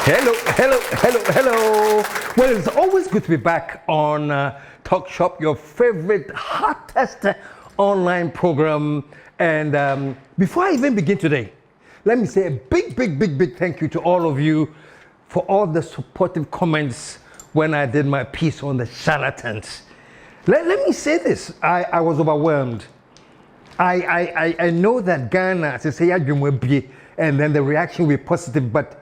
Hello. Well, it's always good to be back on Talk Shop, your favorite hottest online program. And before I even begin today, let me say a big thank you to all of you for all the supportive comments when I did my piece on the charlatans. Let me say this, I was overwhelmed. I know that Ghana, and then the reaction will be positive, but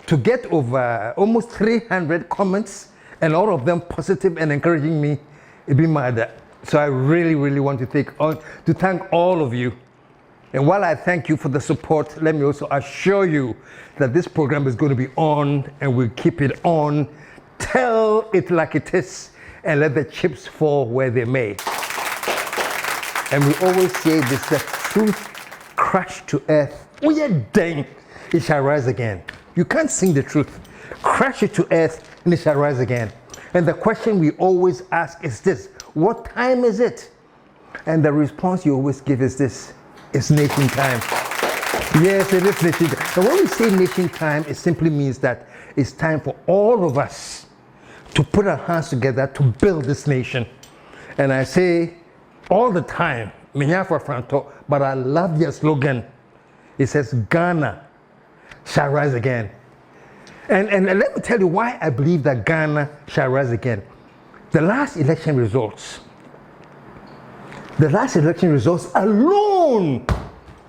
to get over almost 300 comments and all of them positive and encouraging me, it'd be mad. So I really want to thank all of you. And while I thank you for the support, let me also assure you that this program is going to be on and we'll keep it on. Tell it like it is and let the chips fall where they may. And we always say this, the truth crashed to earth. Oh yeah, dang, it shall rise again. You can't sing the truth. Crash it to earth and it shall rise again. And the question we always ask is this: what time is it? And the response you always give is this: it's nation time. Yes, it is nation time. And when we say nation time, it simply means that it's time for all of us to put our hands together to build this nation. And I say all the time, but I love your slogan. It says, Ghana shall rise again. And let me tell you why I believe that Ghana shall rise again. The last election results alone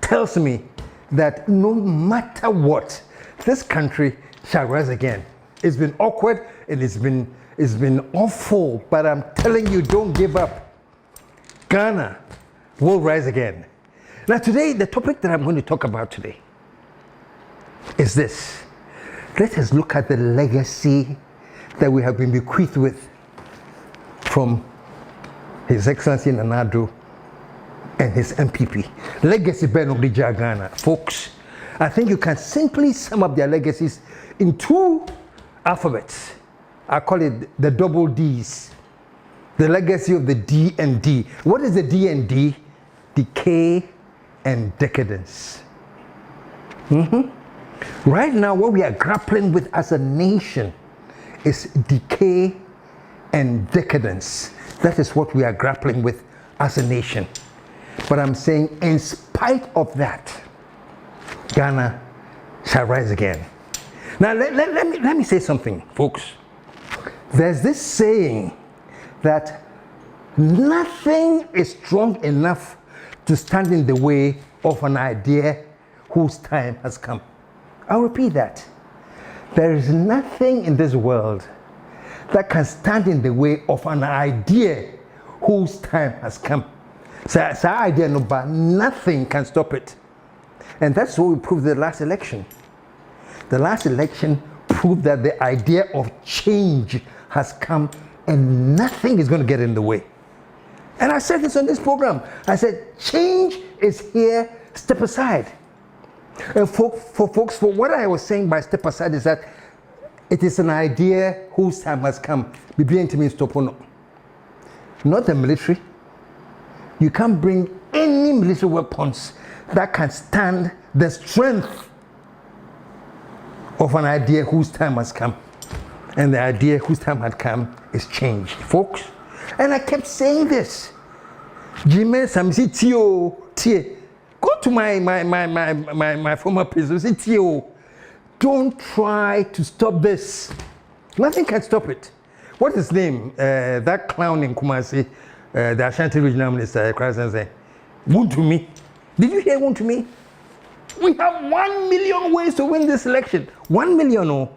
tells me that no matter what, this country shall rise again. It's been awkward and it's been awful, but I'm telling you, don't give up. Ghana will rise again. Now today, the topic that I'm going to talk about today is this. Let us look at the legacy that we have been bequeathed with from His Excellency Addo and his MPP. Legacy of the Ghana. Folks, I think you can simply sum up their legacies in two alphabets. I call it the double D's. The legacy of the D and D. What is the D and D? Decay and decadence. Right now, what we are grappling with as a nation is decay and decadence. That is what we are grappling with as a nation. But I'm saying, in spite of that, Ghana shall rise again. Now, let me say something, folks. There's this saying that nothing is strong enough to stand in the way of an idea whose time has come. I'll repeat that. There is nothing in this world that can stand in the way of an idea whose time has come. So idea, no, but nothing can stop it. And that's what we proved the last election. The last election proved that the idea of change has come and nothing is going to get in the way. And I said this on this program. I said, change is here, step aside. And for folks, for what I was saying by step aside is that it is an idea whose time has come. Not the military. You can't bring any military weapons that can stand the strength of an idea whose time has come. And the idea whose time had come is change, folks. And I kept saying this. Go to my former prison. Don't try to stop this. Nothing can stop it. What is his name? That clown in Kumasi, the Ashanti regional minister, Wontumi. Did you hear Wontumi? We have 1 million ways to win this election. 1 million, oh.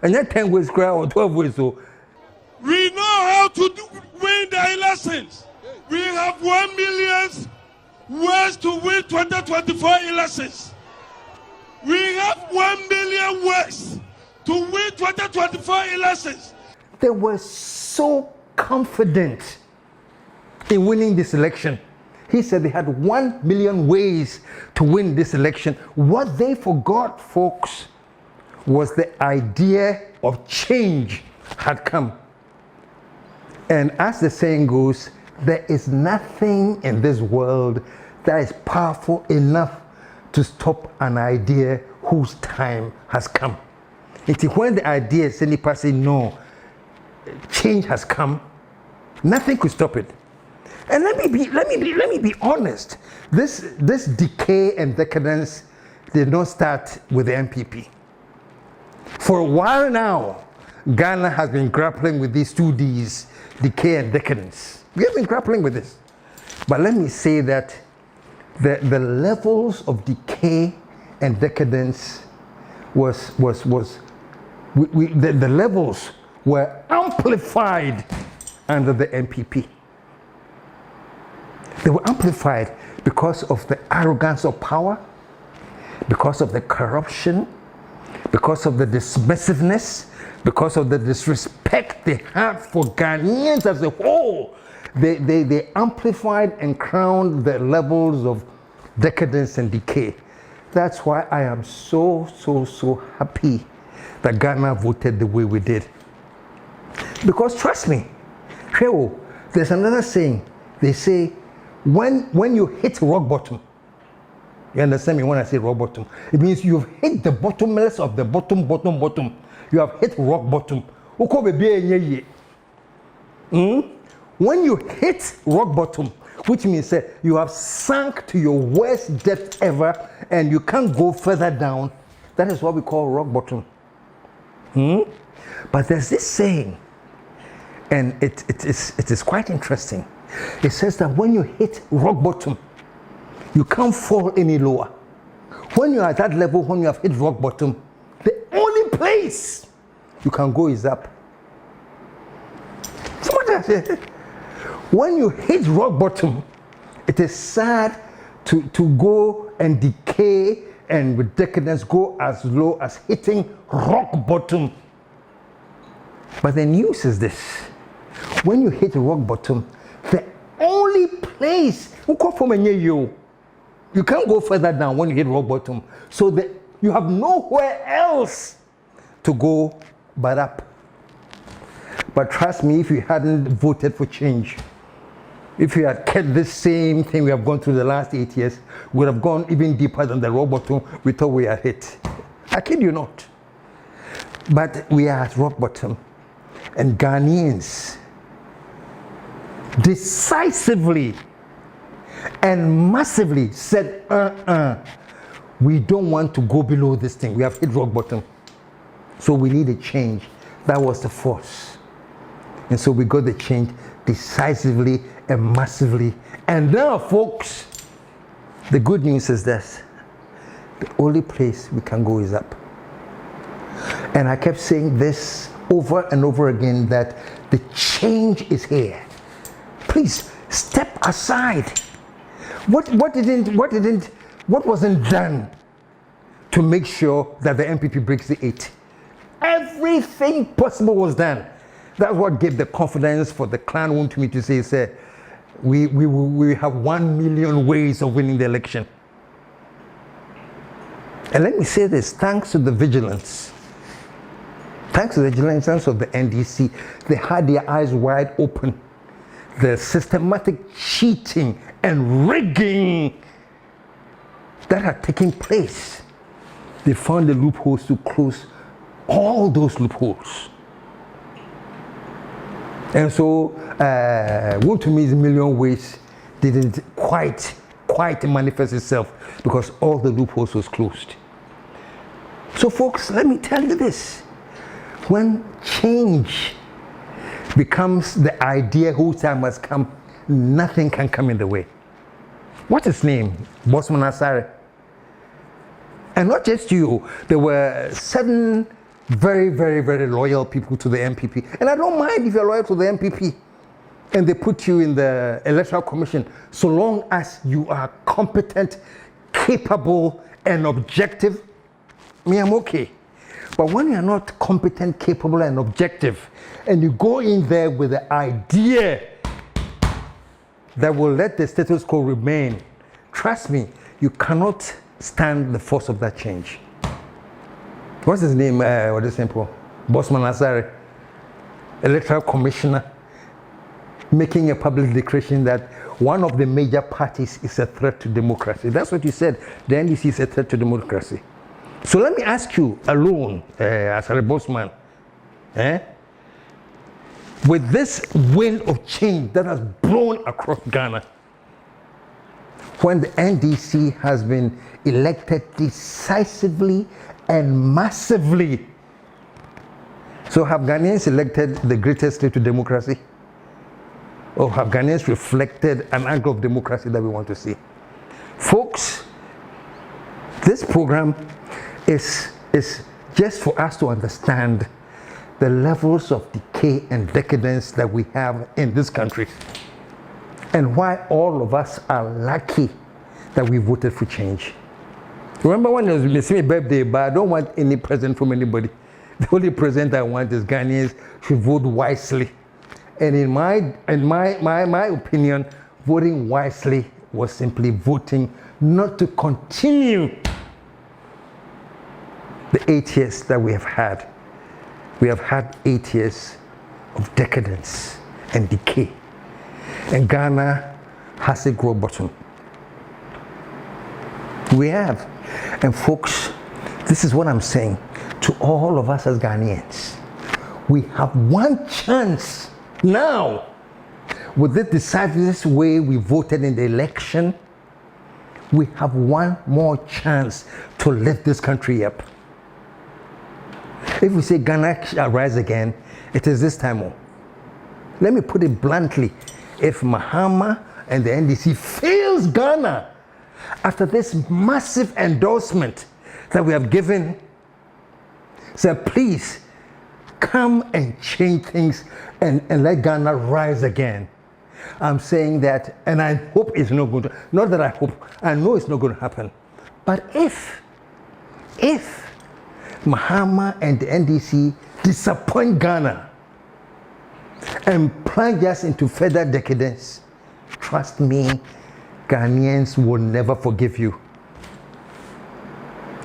And that 10 ways or 12 ways, so. We know how to win the elections. We have 1 million ways to win 2024 elections. We have 1 million ways to win 2024 elections. They were so confident in winning this election. He said they had 1 million ways to win this election. What they forgot, folks, was the idea of change had come. And as the saying goes, there is nothing in this world that is powerful enough to stop an idea whose time has come. when the idea is any say no, change has come, nothing could stop it. And let me be honest. This decay and decadence did not start with the MPP. For a while now, Ghana has been grappling with these two Ds, decay and decadence. We have been grappling with this. But let me say that the levels of decay and decadence the levels were amplified under the MPP. They were amplified because of the arrogance of power, because of the corruption, because of the dismissiveness, because of the disrespect they had for Ghanaians as a whole. They amplified and crowned the levels of decadence and decay. That's why I am so happy that Ghana voted the way we did. Because trust me, there's another saying. They say, when you hit rock bottom, you understand me when I say rock bottom? It means you've hit the bottomless of the bottom. You have hit rock bottom. When you hit rock bottom, which means you have sunk to your worst depth ever and you can't go further down, that is what we call rock bottom. But there's this saying, and it is quite interesting. It says that when you hit rock bottom, you can't fall any lower. When you're at that level, when you have hit rock bottom, the only place you can go is up. When you hit rock bottom, it is sad to go and decay and with decadence go as low as hitting rock bottom. But the news is this: when you hit rock bottom, the only place you can't go further down when you hit rock bottom. So that you have nowhere else to go but up. But trust me, if you hadn't voted for change, if you had kept this same thing we have gone through the last 8 years, we would have gone even deeper than the rock bottom we thought we had hit. I kid you not. But we are at rock bottom. And Ghanaians decisively and massively said, we don't want to go below this thing. We have hit rock bottom. So we need a change. That was the force. And so we got the change decisively and massively. And now, folks, the good news is this: the only place we can go is up. And I kept saying this over and over again, that the change is here. Please step aside. What wasn't done to make sure that the MPP breaks the 8? Everything possible was done. That's what gave the confidence for the clan woman to me to say, we have 1 million ways of winning the election. And let me say this: thanks to the vigilance, thanks to the vigilance of the NDC, they had their eyes wide open. The systematic cheating and rigging that had taken place, they found the loopholes to close all those loopholes. And so, what to me is a million ways didn't quite manifest itself because all the loopholes was closed. So, folks, let me tell you this: when change becomes the idea whose time has come, nothing can come in the way. What's his name? Bosman Asare. And not just you, there were 7 very loyal people to the MPP. And I don't mind if you're loyal to the MPP and they put you in the Electoral Commission, so long as you are competent, capable, and objective. Me, I'm okay. But when you're not competent, capable, and objective, and you go in there with the idea that will let the status quo remain, trust me, you cannot stand the force of that change. What's his name? What is simple? Bosman Asare, Electoral Commissioner, making a public declaration that one of the major parties is a threat to democracy. That's what you said. The NDC is a threat to democracy. So let me ask you alone, as a bossman, with this wind of change that has blown across Ghana, when the NDC has been elected decisively and massively, so have Ghanaians elected the greatest state to democracy? Or have Ghanaians reflected an angle of democracy that we want to see? Folks, this program is just for us to understand the levels of decay and decadence that we have in this country, and why all of us are lucky that we voted for change. Remember when it was my birthday, but I don't want any present from anybody. The only present I want is Ghanaians should vote wisely. And in my opinion, voting wisely was simply voting not to continue the 8 years that we have had. We have had 8 years of decadence and decay. And Ghana has a grow bottom. We have. And folks, this is what I'm saying to all of us as Ghanaians. We have one chance now. With this decisive way we voted in the election, we have one more chance to lift this country up. If we say Ghana shall rise again, it is this time. Let me put it bluntly. If Mahama and the NDC fails Ghana after this massive endorsement that we have given, say, please come and change things and let Ghana rise again. I'm saying that, and I hope it's not going to, not that I hope, I know it's not going to happen. But if Mahama and the NDC disappoint Ghana and plunge us into further decadence, trust me, Ghanaians will never forgive you.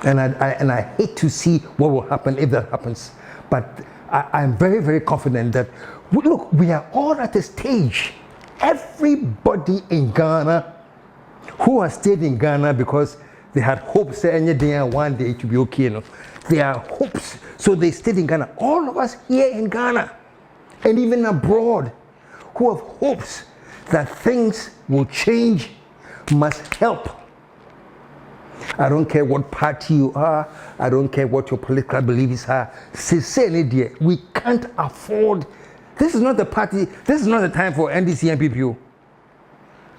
And I hate to see what will happen if that happens. But I'm very, very confident that, look, we are all at a stage. Everybody in Ghana who has stayed in Ghana because they had hopes that any day one day it will be okay. You know? There are hopes, so they stayed in Ghana. All of us here in Ghana and even abroad who have hopes that things will change must help. I don't care what party you are, I don't care what your political beliefs are. Sincerely, dear, we can't afford. This is not the party, this is not the time for NDC and PPO.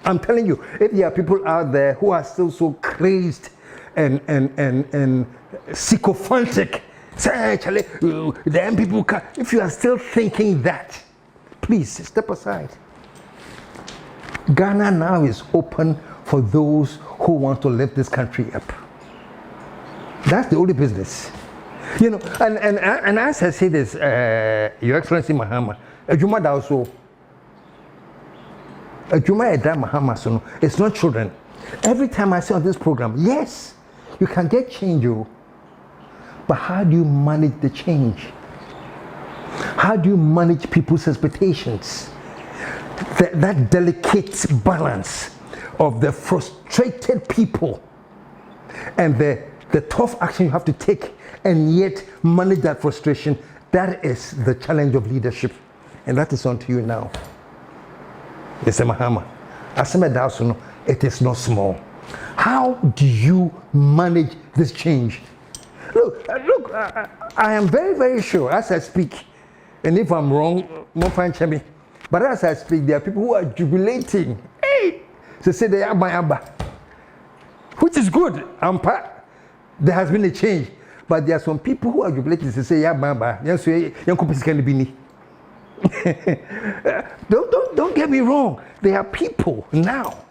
I'm telling you, if there are people out there who are still so crazed and sycophantic, say, hey, Charlie, the M people can. If you are still thinking that, please step aside. Ghana now is open for those who want to lift this country up. That's the only business. You know, and as I say this, Your Excellency Mahama, Ejuma also, Ejuma Eda Mahama, so it's not children. Every time I say on this program, yes, you can get change, but how do you manage the change? How do you manage people's expectations? That delicate balance of the frustrated people and the tough action you have to take and yet manage that frustration, that is the challenge of leadership. And that is on to you now. Mr. Mahama, Asemedasono, it is not small. How do you manage this change? Look, I am very, very sure as I speak, and if I'm wrong, more fine me. But as I speak, there are people who are jubilating. Hey, they say they are my Abba, which is good. There has been a change, but there are some people who are jubilating. They say, "Yeah, Baba, don't get me wrong. There are people now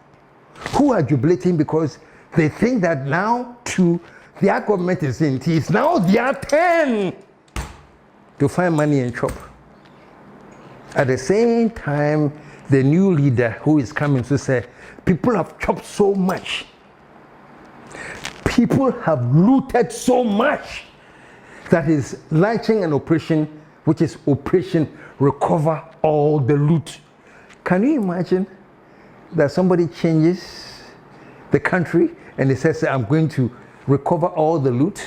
who are jubilating because they think that now too their government is in. It's now their turn to find money and chop. At the same time, the new leader who is coming to say, people have chopped so much. People have looted so much that is launching an operation, which is Operation Recover All the Loot. Can you imagine that somebody changes the country and they says, I'm going to recover all the loot?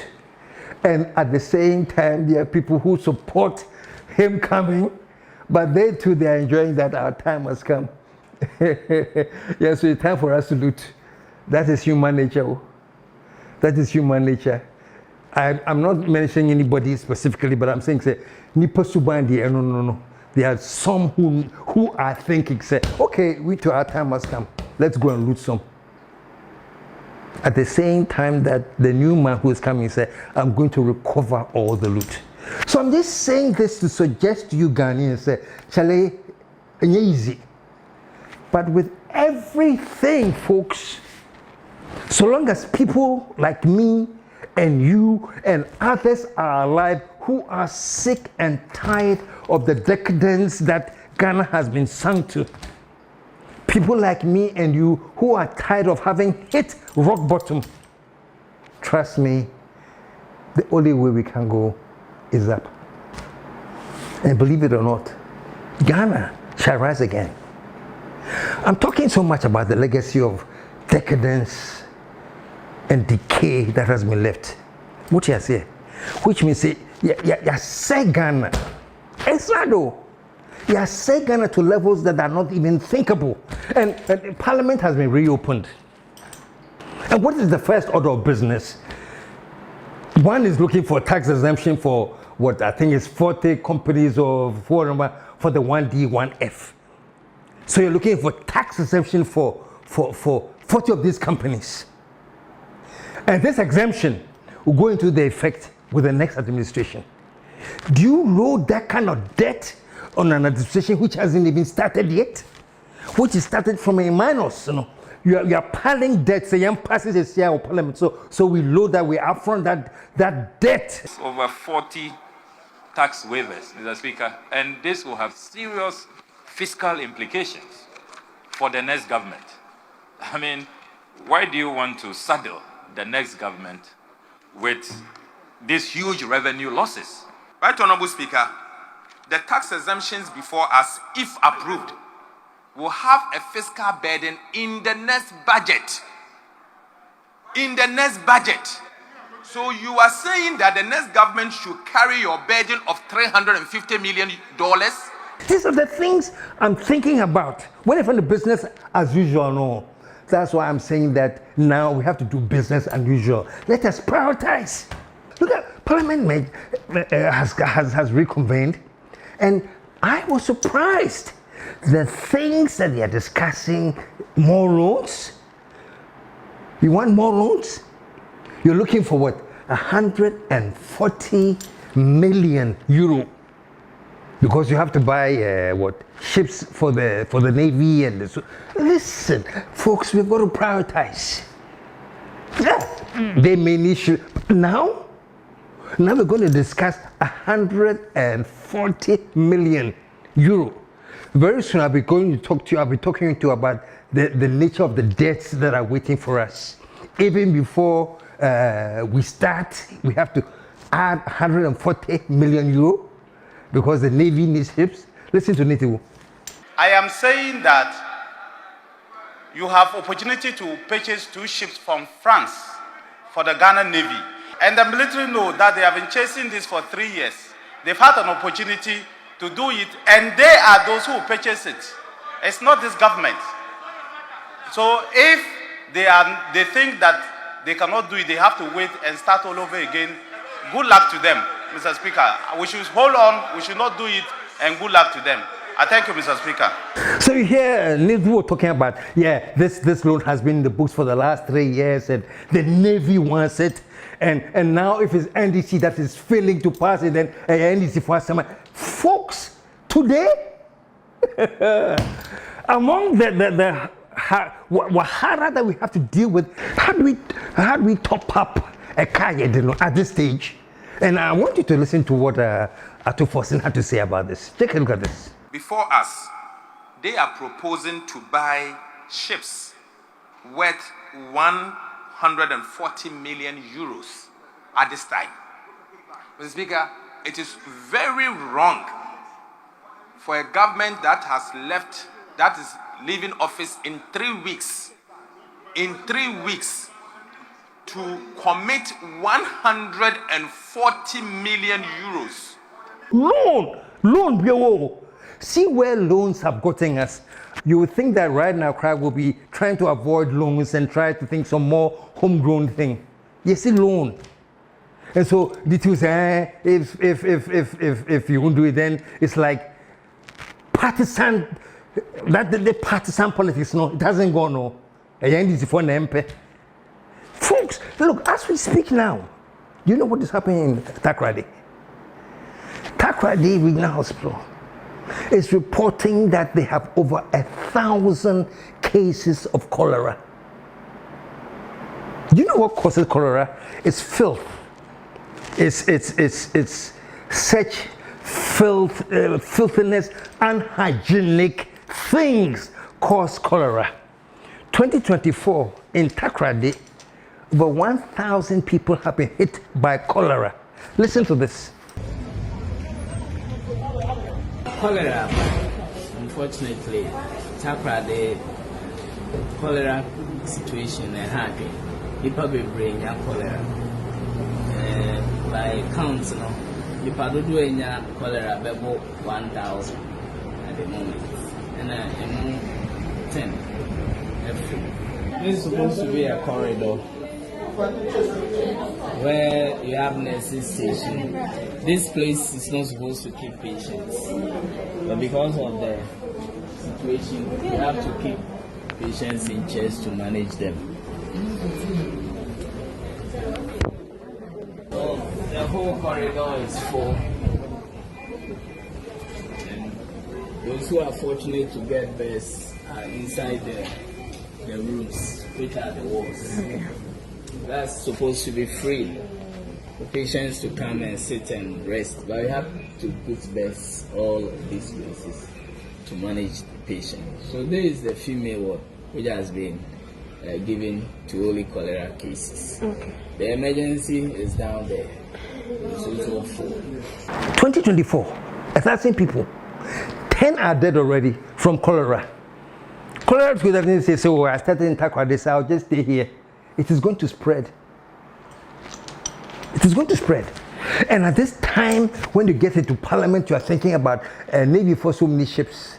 And at the same time, there are people who support him coming, but they too, they are enjoying that our time has come. Yes, so it's time for us to loot. That is human nature. That is human nature. I'm not mentioning anybody specifically, but I'm saying, say, Nipa Subandi, no. There are some who are thinking, say, okay, we too, our time has come. Let's go and loot some. At the same time that the new man who is coming said, I'm going to recover all the loot. So I'm just saying this to suggest to you Ghanaians, say, Chale, easy. But with everything, folks, so long as people like me and you and others are alive who are sick and tired of the decadence that Ghana has been sung to, people like me and you who are tired of having hit rock bottom, trust me, the only way we can go is up. And believe it or not, Ghana shall rise again. I'm talking so much about the legacy of decadence and decay that has been left. What you say? Which means, say Ghana. It's Addo. You are saying Ghana to levels that are not even thinkable. And Parliament has been reopened. And what is the first order of business? One is looking for tax exemption for what I think is 40 companies or for the 1D, 1F. So you're looking for tax exemption for 40 of these companies. And this exemption will go into the effect with the next administration. Do you know that kind of debt on an administration which hasn't even started yet? Which is started from a minus, You are piling debt, say passes a share of parliament. So we load that, we upfront that debt. Over 40 tax waivers, Mr. Speaker, and this will have serious fiscal implications for the next government. I mean, why do you want to saddle the next government with these huge revenue losses? Right, Honorable Speaker, the tax exemptions before us, if approved, will have a fiscal burden in the next budget. In the next budget. So you are saying that the next government should carry your burden of $350 million? These are the things I'm thinking about. When I find the business as usual, no. That's why I'm saying that now we have to do business as usual. Let us prioritize. Look at Parliament has reconvened, and I was surprised. The things that they are discussing, more loans. You want more loans? You're looking for what? 140 million euro. Because you have to buy ships for the Navy and listen, folks, we've got to prioritize. Yeah, they may need issue. Now we're going to discuss 140 million euro. Very soon I'll be talking to you about the nature of the debts that are waiting for us. Even before we start, we have to add 140 million euro because the Navy needs ships. Listen to Nitiwu. I am saying that you have opportunity to purchase 2 ships from France for the Ghana Navy. And the military know that they have been chasing this for 3 years. They've had an opportunity to do it, and they are those who purchase it. It's not this government. So if they think that they cannot do it, they have to wait and start all over again. Good luck to them, Mr. Speaker. We should hold on, we should not do it, and good luck to them. I thank you, Mr. Speaker. So you hear Nitiwu talking about, this loan has been in the books for the last 3 years, and the Navy wants it. And now if it's NDC that is failing to pass it, then NDC for some. Folks, today, among the wahara that we have to deal with, how do we top up a car at this stage? And I want you to listen to what Akuffo had to say about this. Take a look at this. Before us, they are proposing to buy ships worth 140 million euros at this time. Mr. Speaker, it is very wrong for a government that is leaving office in 3 weeks, to commit 140 million euros. Loan, yo. See where loans have gotten us. You would think that right now, Craig will be trying to avoid loans and try to think some more homegrown thing. You see, loan. And so the two say, if you won't do it, then it's like partisan. That the partisan politics, no, it hasn't gone, no. Folks, look, as we speak now, you know what is happening in Takoradi? Takoradi Regional Hospital is reporting that they have over 1,000 cases of cholera. Do you know what causes cholera? It's filth. It's such filthiness, unhygienic things cause cholera. 2024 in Takoradi, over 1,000 people have been hit by cholera. Listen to this. Cholera, unfortunately, Takoradi cholera situation is happening. People be bringing cholera. By counts, no, people do cholera about 1,000 at the moment, and 10 every. This is supposed to be a corridor where you have nursing station. This place is not supposed to keep patients, but because of the situation, you have to keep patients in chairs to manage them. So the whole corridor is full. And those who are fortunate to get beds are inside the rooms, which are the walls. Okay. That's supposed to be free for patients to come and sit and rest, but we have to put beds all these places to manage the patient. So there is the female ward which has been given to only cholera cases. Okay. The emergency is down there. It's also full. 2024, 1,000 people. 10 are dead already from cholera. Cholera doesn't say, so I started in Takoradi, so I'll just stay here. It is going to spread. It is going to spread. And at this time, when you get into parliament, you are thinking about Navy for so many ships.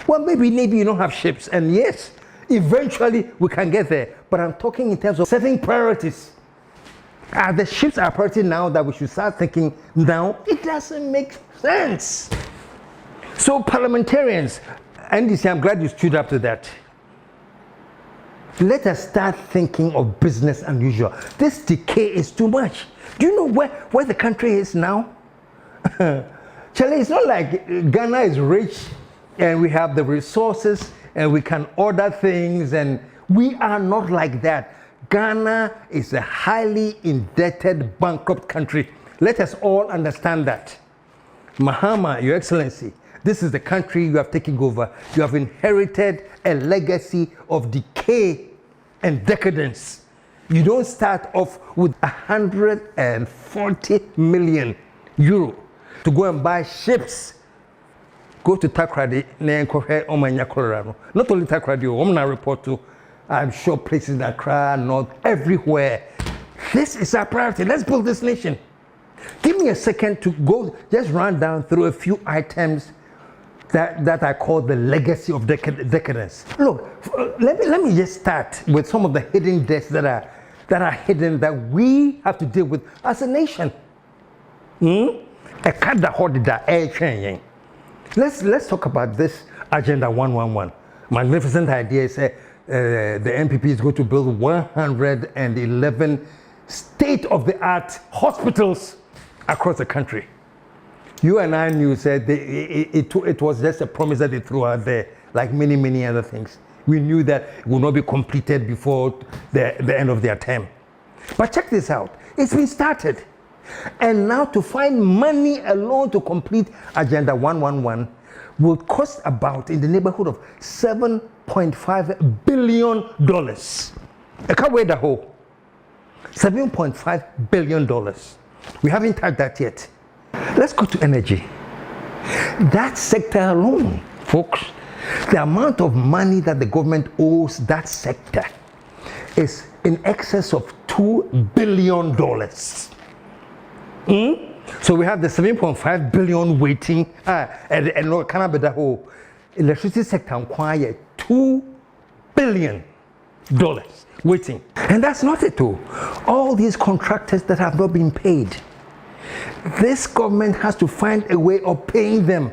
Well, maybe Navy you don't have ships. And yes, eventually we can get there. But I'm talking in terms of setting priorities. Are the ships our priority now that we should start thinking now? It doesn't make sense. So parliamentarians, NDC, I'm glad you stood up to that. Let us start thinking of business unusual. This decay is too much. Do you know where the country is now? Charlie, it's not like Ghana is rich and we have the resources and we can order things, and we are not like that. Ghana is a highly indebted, bankrupt country. Let us all understand that. Mahama, Your Excellency, this is the country you have taken over. You have inherited a legacy of decay and decadence. You don't start off with 140 million euro to go and buy ships. Go to Takoradi, not only Takoradi, Omna report to, I'm sure places in Accra, North, everywhere. This is our priority. Let's build this nation. Give me a second to go, just run down through a few items that I call the legacy of decadence. Look, let me just start with some of the hidden debts that are hidden that we have to deal with as a nation. Let's talk about this Agenda 111. Magnificent idea is the NPP is going to build 111 state-of-the-art hospitals across the country. You and I knew said it was just a promise that they threw out there, like many other things. We knew that it would not be completed before the end of their term. But check this out. It's been started. And now to find money alone to complete Agenda 111 will cost about in the neighborhood of $7.5 billion. I can't wait the whole. $7.5 billion. We haven't touched that yet. Let's go to energy. That sector alone, folks, the amount of money that the government owes that sector is in excess of $2 billion. So we have the 7.5 billion waiting, and kind of the whole electricity sector acquire $2 billion waiting. And that's not it too. All these contractors that have not been paid, this government has to find a way of paying them.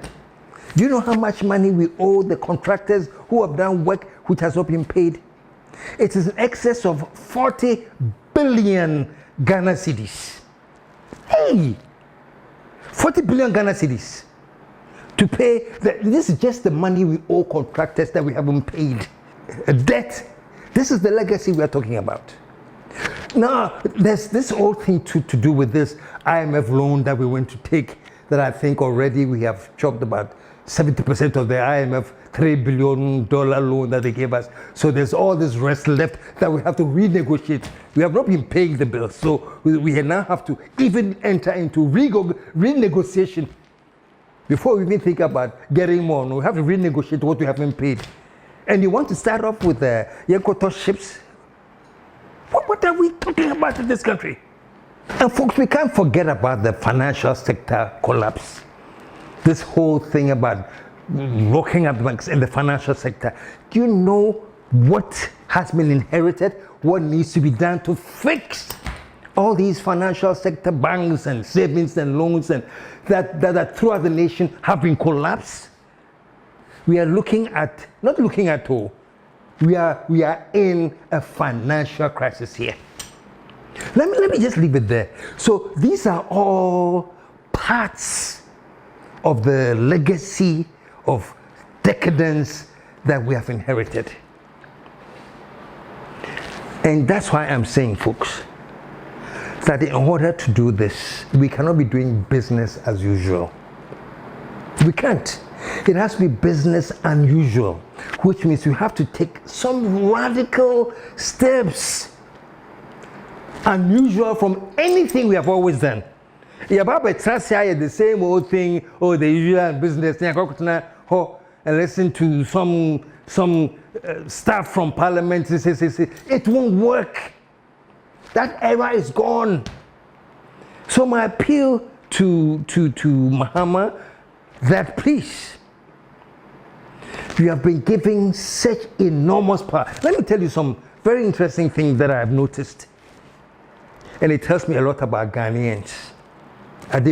Do you know how much money we owe the contractors who have done work which has not been paid? It is in excess of 40 billion Ghana cedis. Hey! 40 billion Ghana cedis to pay. This is just the money we owe contractors that we haven't paid. A debt. This is the legacy we are talking about. Now, there's this whole thing to do with this IMF loan that we went to take, that I think already we have chopped about 70% of the IMF $3 billion loan that they gave us. So there's all this rest left that we have to renegotiate. We have not been paying the bills, so we now have to even enter into renegotiation before we even think about getting more. No, we have to renegotiate what we haven't paid. And you want to start off with the Yankoto ships? What are we talking about in this country? And folks, we can't forget about the financial sector collapse. This whole thing about locking up banks in the financial sector. Do you know what has been inherited? What needs to be done to fix all these financial sector banks and savings and loans and that throughout the nation have been collapsed? We are looking at, not looking at all, we are in a financial crisis here. Let me just leave it there. So these are all parts of the legacy of decadence that we have inherited. And that's why I'm saying, folks, that in order to do this, we cannot be doing business as usual. We can't. It has to be business unusual, which means we have to take some radical steps, unusual from anything we have always done. Yeah, but the same old thing, or the usual business, and listen to some staff from parliament. It won't work. That era is gone. So my appeal to Mahama, that please, you have been giving such enormous power. Let me tell you some very interesting things that I have noticed, and it tells me a lot about Ghanaians. Let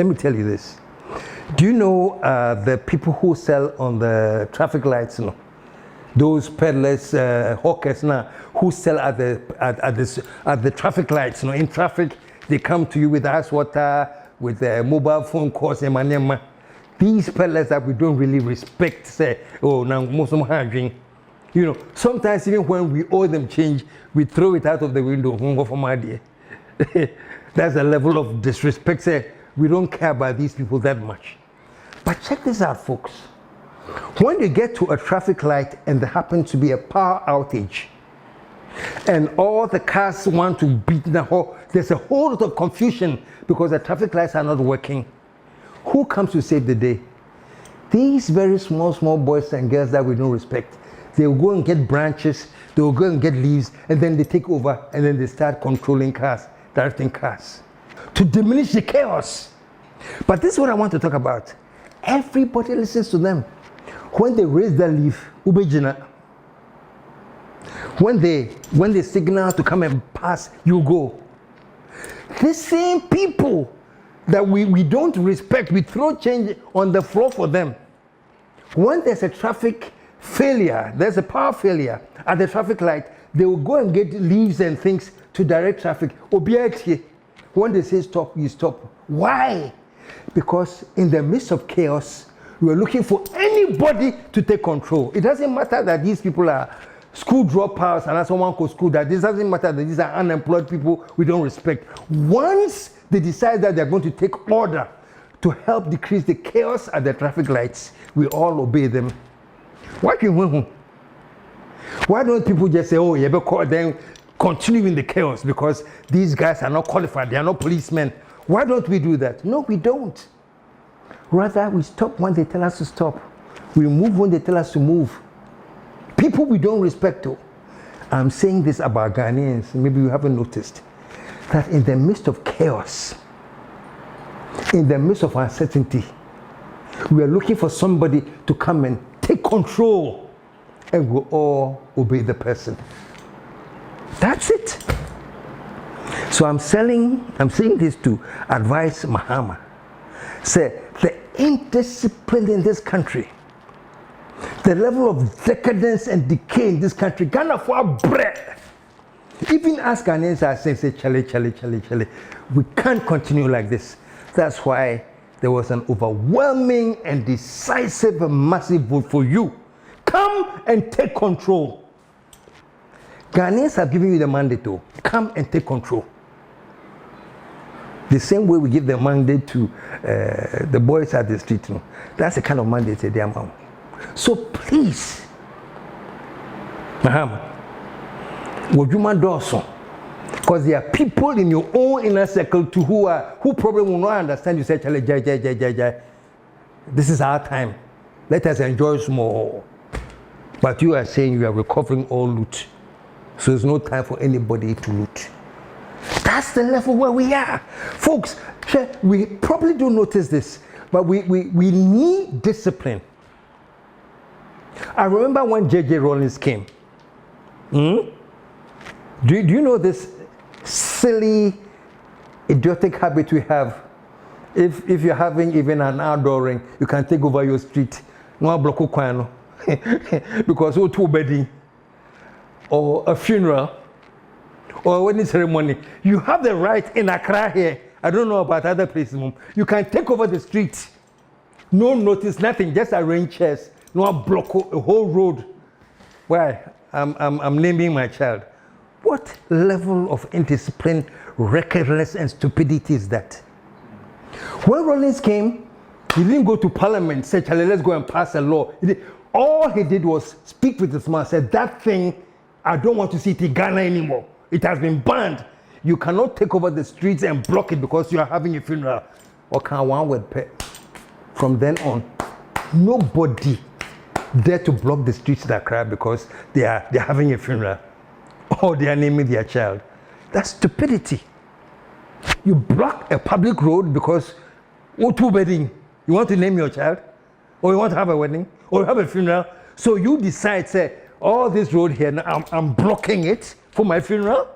me tell you this. Do you know the people who sell on the traffic lights? You know, those peddlers, hawkers now, who sell at the traffic lights. You know, in traffic, they come to you with ice water, with mobile phone calls, and these peddlers that we don't really respect. Say, oh, now most of them drink. You know, sometimes even when we owe them change, we throw it out of the window. That's a level of disrespect. Say, we don't care about these people that much. But check this out, folks. When you get to a traffic light and there happens to be a power outage, and all the cars want to beat the whole, there's a whole lot of confusion because the traffic lights are not working. Who comes to save the day? These very small boys and girls that we don't respect. They will go and get branches, they will go and get leaves, and then they take over, and then they start controlling cars, directing cars, to diminish the chaos. But this is what I want to talk about. Everybody listens to them. When they raise their leaf, ubejina. When they signal to come and pass, you go. The same people that we don't respect, we throw change on the floor for them. When there's a traffic failure, there's a power failure at the traffic light, they will go and get leaves and things to direct traffic. When they say stop, you stop. Why? Because in the midst of chaos, we are looking for anybody to take control. It doesn't matter that these people are school dropouts and someone goes school, that this doesn't matter that these are unemployed people we don't respect. Once they decide that they're going to take order to help decrease the chaos at the traffic lights, we all obey them. Why don't people just say, oh, you better call them, continue in the chaos because these guys are not qualified, they are not policemen. Why don't we do that? No, we don't. Rather, we stop when they tell us to stop. We move when they tell us to move. People we don't respect too. I'm saying this about Ghanaians, maybe you haven't noticed, that in the midst of chaos, in the midst of uncertainty, we are looking for somebody to come and take control, and we'll all obey the person. That's it. So I'm saying this to advise Mahama. Say, the indiscipline in this country, the level of decadence and decay in this country, Ghana for bread. Even as Ghanaians are saying, say, Charlie, we can't continue like this. That's why there was an overwhelming and decisive and massive vote for you. Come and take control. Ghanaians have given you the mandate to come and take control. The same way we give the mandate to the boys at the street. That's the kind of mandate they are. So please, Mahama, would you mind also? Because there are people in your own inner circle too who probably will not understand. You say, Charlie, Jai. This is our time. Let us enjoy small. But you are saying you are recovering all loot. So there's no time for anybody to loot. That's the level where we are. Folks, we probably don't notice this, but we need discipline. I remember when J.J. Rollins came. Do you know this silly, idiotic habit we have? If you're having even an outdoor ring, you can take over your street. No block kwano. Because we're too bedding. Or a funeral. Or a wedding ceremony. You have the right in Accra here. I don't know about other places. You can take over the street. No notice, nothing. Just arrange chairs. No block a whole road. Why? I'm naming my child. What level of indiscipline, recklessness, and stupidity is that? When Rollins came, he didn't go to Parliament, said, Charlie, let's go and pass a law. All he did was speak with his mouth, said, that thing, I don't want to see it in Ghana anymore. It has been banned. You cannot take over the streets and block it because you are having a funeral. Or can one word pay? From then on, nobody dare to block the streets that cry because they're having a funeral or they are naming their child. That's stupidity. You block a public road because two wedding. You want to name your child, or you want to have a wedding, or you have a funeral. So you decide, say, all this road here, now I'm blocking it for my funeral.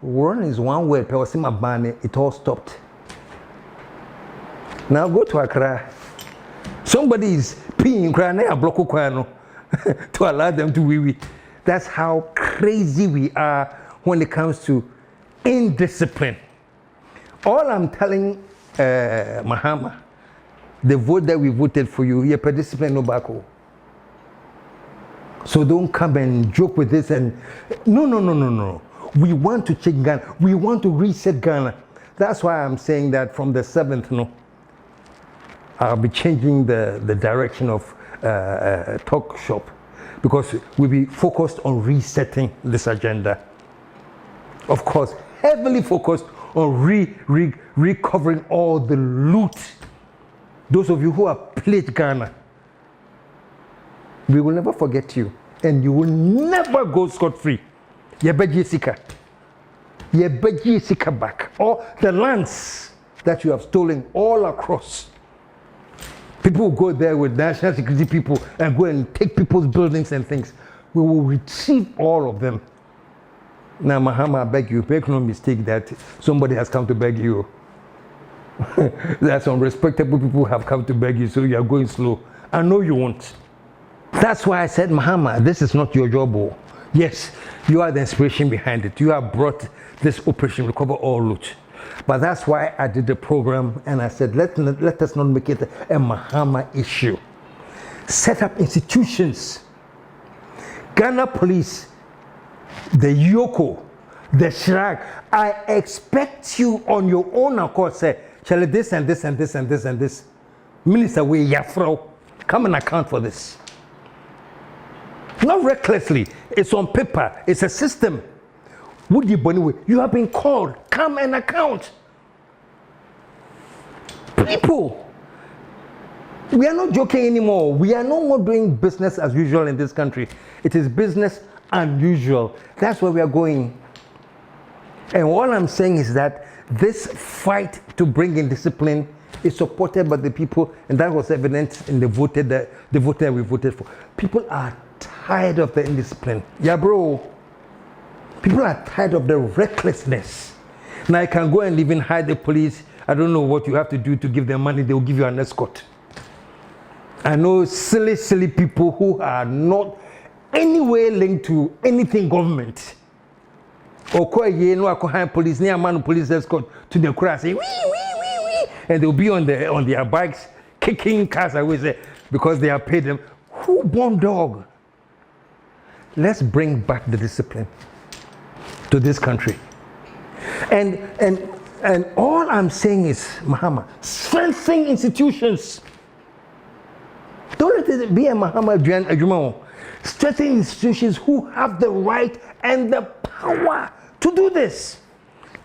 One is one word, it all stopped. Now go to Accra. Somebody is peeing, crying, to allow them to wee. That's how crazy we are when it comes to indiscipline. All I'm telling Mahama, the vote that we voted for you, you're per discipline no back. So don't come and joke with this and no. We want to change Ghana. We want to reset Ghana. That's why I'm saying that from the 7th, I'll be changing the direction of Talk Shop, because we'll be focused on resetting this agenda. Of course, heavily focused on recovering all the loot. Those of you who have played Ghana, we will never forget you, and you will never go scot-free. Yebeji Sika back. All the lands that you have stolen all across. People will go there with national security people and go and take people's buildings and things. We will retrieve all of them. Now, Mahama, I beg you, make no mistake that somebody has come to beg you. There are some respectable people who have come to beg you, so you are going slow. I know you won't. That's why I said, Mahama, this is not your job. Yes, you are the inspiration behind it. You have brought this operation Recover All Loot. But that's why I did the program, and I said, let us not make it a Mahama issue. Set up institutions. Ghana Police, the Yoko, the Shrag. I expect you on your own accord, say, shall this and this and this and this and this. Minister, we Yafro, come and account for this. Not recklessly. It's on paper. It's a system. You have been called. Come and account. People, we are not joking anymore. We are no more doing business as usual in this country. It is business unusual. That's where we are going. And all I'm saying is that this fight to bring in discipline is supported by the people, and that was evident in the vote that we voted for. People are tired of the indiscipline. Yeah, bro. People are tired of the recklessness. Now you can go and even hide the police. I don't know what you have to do to give them money. They will give you an escort. I know silly people who are not anywhere linked to anything government. Or police near man police escort to the crowd say wee, and they'll be on their bikes kicking cars away because they are paid them. Who born dog? Let's bring back the discipline to this country. And all I'm saying is, Mahama, strengthen institutions. Don't let it be a Mahama Ajumao. Strengthen institutions who have the right and the power to do this.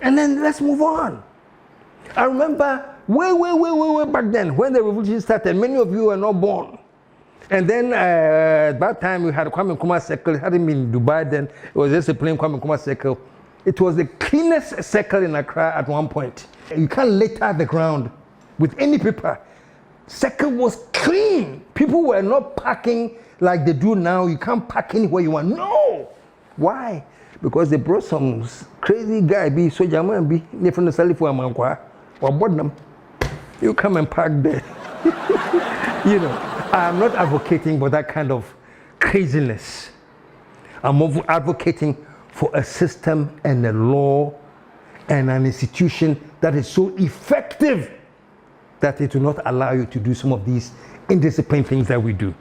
And then let's move on. I remember way back then when the revolution started, many of you were not born. And then at that time we had Kwame Nkrumah circle. It hadn't been in Dubai then. It was just a plain Kwame Nkrumah circle. It was the cleanest circle in Accra at one point. You can't litter the ground with any paper. Circle was clean. People were not parking like they do now. You can't park anywhere you want. No. Why? Because they brought some crazy guy, be soldier man, be from the Salifu Amankwa, or Bodnam. You come and park there. You know, I'm not advocating for that kind of craziness. I'm advocating for a system and a law and an institution that is so effective that it will not allow you to do some of these indisciplined things that we do.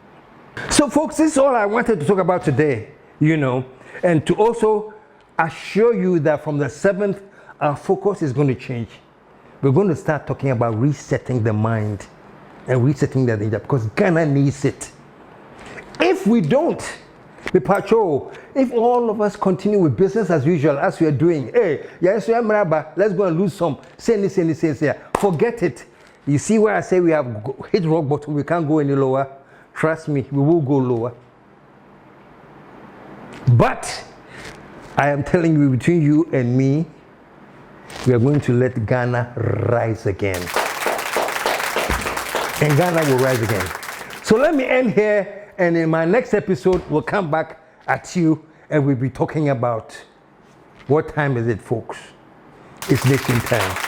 So folks, this is all I wanted to talk about today, you know, and to also assure you that from the 7th, our focus is going to change. We're going to start talking about resetting the mind and resetting the data because Ghana needs it. If we don't, if all of us continue with business as usual, as we are doing, hey, yes, let's go and lose some, say, forget it. You see where I say we have hit rock bottom, we can't go any lower. Trust me, we will go lower. But I am telling you, between you and me, we are going to let Ghana rise again. And Ghana will rise again. So let me end here, and in my next episode, we'll come back at you, and we'll be talking about what time is it, folks? It's nation time.